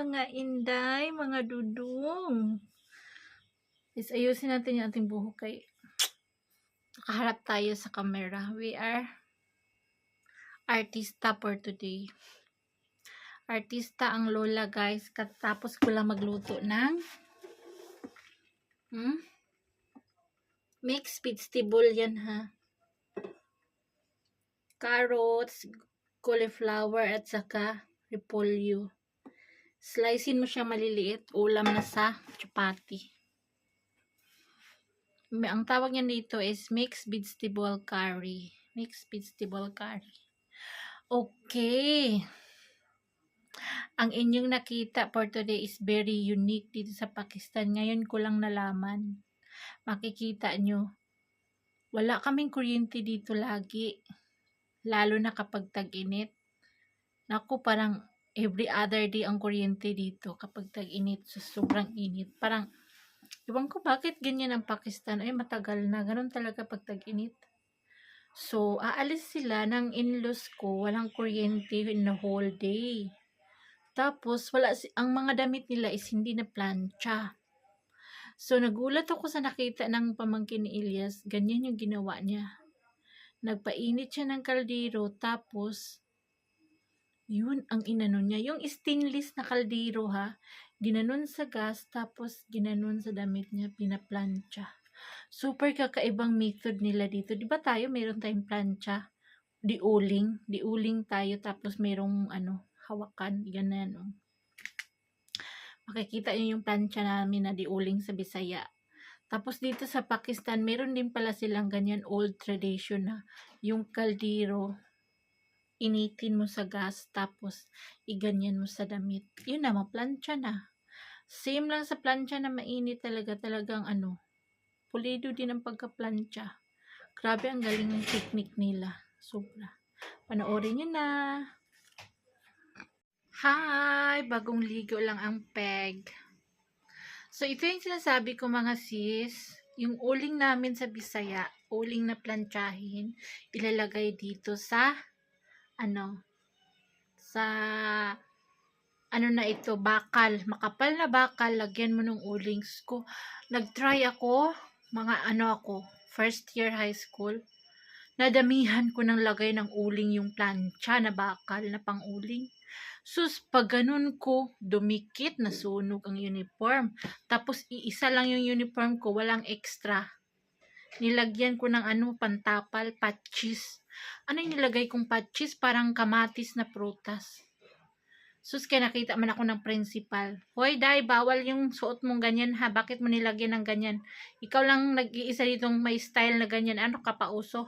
mga inday, mga dudong. Is ayusin natin yung ating buhok kay nakaharap tayo sa camera. We are artista for today. Artista ang lola, guys. Katapos ko lang magluto ng mixed vegetable yan, ha. Carrots, cauliflower, at saka repolyo. Slicein mo siya maliliit. Ulam na sa chapati. Ang tawag niya dito is mixed vegetable curry. Mixed vegetable curry. Okay. Ang inyong nakita for today is very unique dito sa Pakistan. Ngayon ko lang nalaman. Makikita nyo. Wala kaming kuryente dito lagi. Lalo na kapag tag-init. Naku, parang every other day ang kuryente dito kapag tag-init. So, sobrang init. Parang, iwan ko bakit ganyan ang Pakistan. Ay, matagal na. Ganun talaga pag tag-init. So, aalis sila ng in-laws ko. Walang kuryente in the whole day. Tapos, ang mga damit nila is hindi na plancha. So, nagulat ako sa nakita ng pamangkin ni Elias. Ganyan yung ginawa niya. Nagpainit siya ng kaldero. Tapos, yun ang inano niya. Yung stainless na kaldero, ha. Ginanon sa gas. Tapos, ginanon sa damit niya. Pinaplancha. Super kakaibang method nila dito. Diba tayo, meron tayong plancha? Diuling. Diuling tayo. Tapos, merong hawakan. Ganyan. Makikita niyo yung plancha namin na diuling sa Bisaya. Tapos dito sa Pakistan, meron din pala silang ganyan old tradition na yung kaldero, initin mo sa gas, tapos iganyan mo sa damit. Yun na, maplansya na. Same lang sa plancha na mainit talagang pulido din ang pagka-plancha. Grabe, ang galing ng technique nila. Sobra. Panoorin nyo na. Hi! Bagong ligo lang ang peg. So, ito yung sinasabi ko mga sis. Yung uling namin sa Bisaya, uling na planchahin, ilalagay dito sa, bakal. Makapal na bakal, lagyan mo ng uling. So, nag-try ako, first year high school. Nadamihan ko ng lagay ng uling yung plancha na bakal na pang-uling. Sus, pag ganun ko, dumikit, nasunog ang uniform. Tapos, iisa lang yung uniform ko, walang extra. Nilagyan ko ng pantapal, patchis. Ano yung nilagay kong patchis? Parang kamatis na prutas. Sus, kaya nakita man ako ng principal. Hoy, Day, bawal yung suot mong ganyan, ha? Bakit mo nilagyan ng ganyan? Ikaw lang nag-iisa ditong may style na ganyan. Ano ka pa, uso?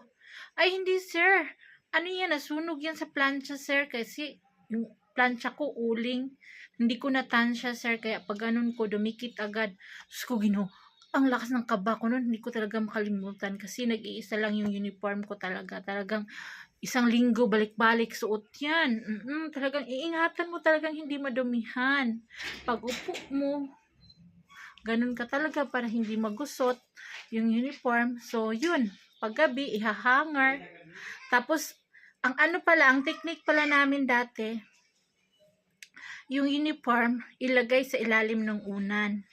Ay, hindi, sir. Ano yan? Nasunog yan sa plancha, sir. Kasi, yung plancha ko, uling. Hindi ko natansya, sir. Kaya pag ganun ko, dumikit agad. Sus ko, ang lakas ng kaba ko nun. Hindi ko talaga makalimutan. Kasi nag-iisa lang yung uniform ko talaga. Talagang isang linggo, balik-balik, suot yan. Talagang iingatan mo talagang hindi madumihan. Pag upo mo, ganun ka talaga para hindi magusot yung uniform. So, yun. Paggabi, ihahanger. Tapos, ang technique pala namin dati, yung uniform, ilagay sa ilalim ng unan.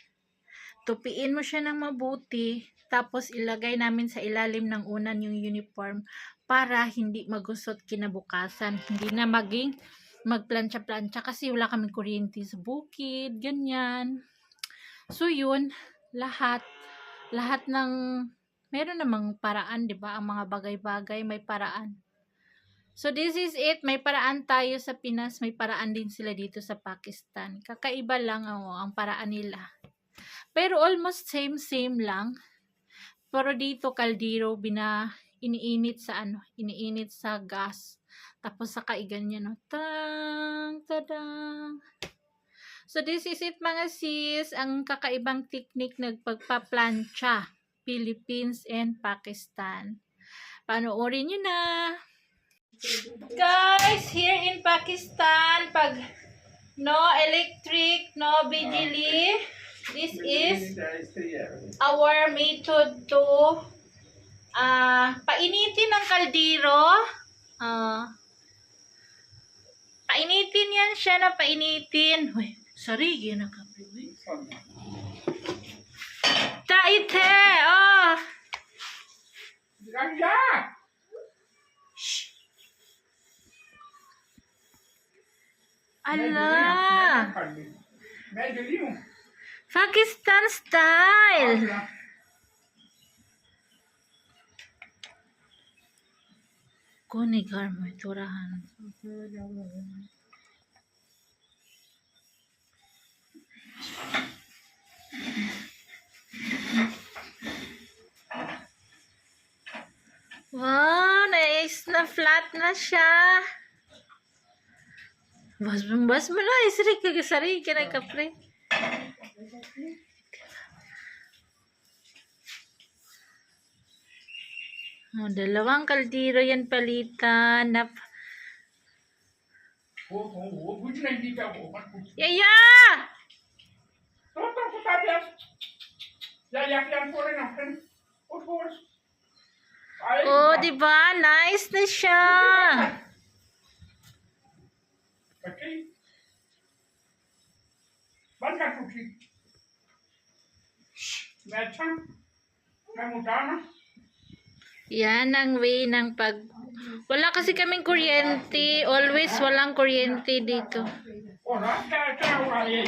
Tupiin mo siya ng mabuti, tapos ilagay namin sa ilalim ng unan yung uniform para hindi magusot kinabukasan. Hindi na magplansya-plansya kasi wala kaming kuryente sa bukid, ganyan. So yun, lahat ng meron namang paraan, 'di ba? Ang mga bagay-bagay may paraan. So this is it, may paraan tayo sa Pinas, may paraan din sila dito sa Pakistan. Kakaiba lang ang paraan nila. Pero almost same lang. Pero dito kaldero iniinit sa gas. Tapos saka iganyan, tadang. So this is it mga sis, ang kakaibang technique nagpagpa-plancha, Philippines and Pakistan. Panoorin nyo na. Guys, here in Pakistan, pag no electric, no bijili, this is our method to painitin ng kaldero. Painitin yan siya na painitin. Sarigi na kapre. Taite! Oh! Ganja! Shh! Ala! Medyo liyo. Pakistan style! Kunigar mo iturahan. Wow, nice na flat na siya. Bas mo na, isri kagasari ka na kapre. Oh, dalawang kaldero yan palitan. Buti na hindi ka ako. Yaya! Toto ko tabias. Yayak-yan po rin natin. Of course. Oh, di ba? Nice na siya. Okay. Ba't ka susi? Medsan? Namutana? Yan ang way ng pag... Wala kasi kaming kuryente. Always walang kuryente dito. Ora, kaya wala.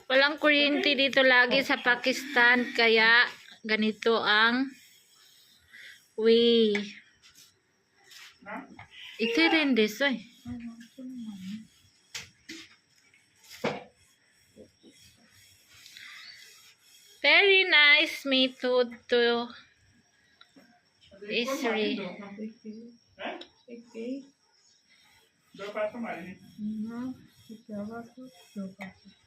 Walang kuryente dito lagi sa Pakistan. Kaya ganito ang way. Ito rin desoy. Very nice method to Isri. Dua pasang malin. Jawa tuh 2 pasang.